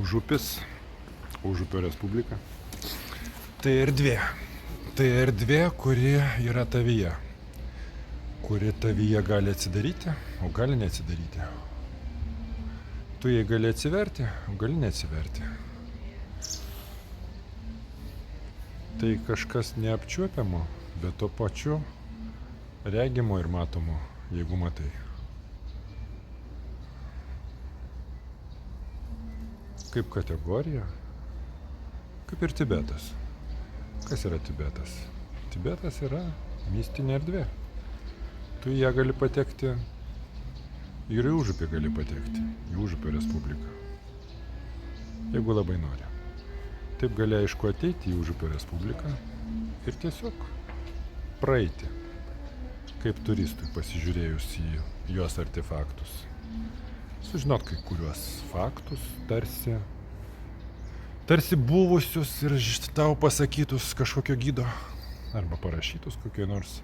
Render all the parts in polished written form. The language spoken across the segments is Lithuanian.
Užupis, Užupio Respublika. Tai erdvė. Tai erdvė, kuri yra tavyje. Kuri tavyje gali atsidaryti, o gali neatsidaryti. Tu jai gali atsiverti, o gali neatsiverti. Tai kažkas neapčiuopiamo, bet to pačiu regimo ir matomo, jeigu matai. Kaip kategorija, kaip ir Tibetas. Kas yra Tibetas? Tibetas yra mistinė erdvė. Tu į ją gali patekti ir į Užupį gali patekti, į Užupio Respubliką. Jeigu labai nori. Taip gali aišku ateiti į Užupio Respubliką ir tiesiog praeiti, kaip turistui pasižiūrėjus į jos artefaktus. Sužinot kai kuriuos faktus, tarsi buvusius ir tau pasakytus kažkokio gido arba parašytus kokioj nors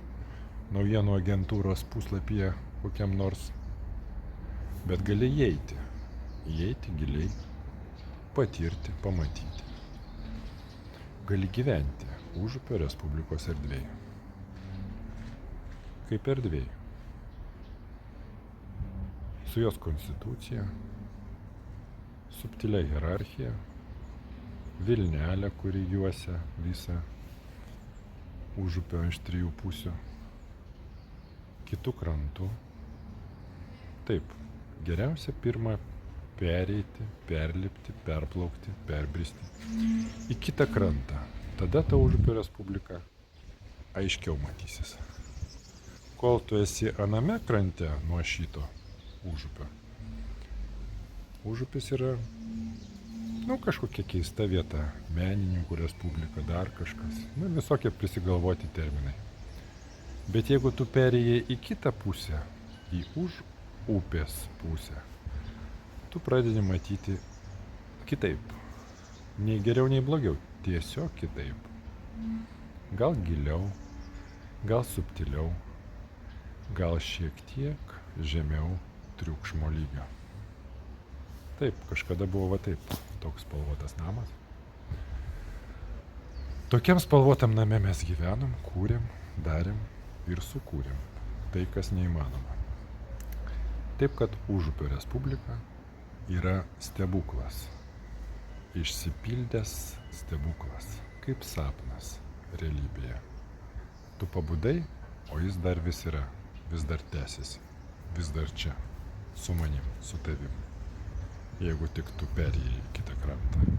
naujienų agentūros puslapyje kokiam nors. Bet gali įeiti giliai, patirti, pamatyti. Gali gyventi Užupio Respublikos erdvėje. Kaip erdvėje. Su jos konstitucija, subtilia hierarchija, Vilnelė, kuri juosia visą Užupio iš 3 pusių, kitų krantų. Taip, geriausia pirmą pereiti, perlipti, perplaukti, perbristi į kitą krantą. Tada ta Užupio Respublika aiškiau matysis. Kol tu esi aname krante nuo šito Užupio. Užupis yra, kažkokia keista vieta, menininkų respublika, dar kažkas. Visokie prisigalvoti terminai. Bet jeigu tu perėjai į kitą pusę, į už upės pusę, tu pradedi matyti kitaip. Nei geriau, nei blogiau. Tiesiog kitaip. Gal giliau, gal subtiliau, gal šiek tiek žemiau triukšmo lygio. Taip, kažkada buvo taip, toks spalvotas namas. Tokiam spalvotam name mes gyvenom, kūrėm, darėm ir sukūrėm tai, kas neįmanoma. Taip, kad Užupio Respublika yra stebuklas. Išsipildęs stebuklas, kaip sapnas realybėje. Tu pabudai, o jis dar vis yra, vis dar tęsiasi. Vis dar čia, su manim, su tavim, jeigu tik tu perėjai į kitą krantą.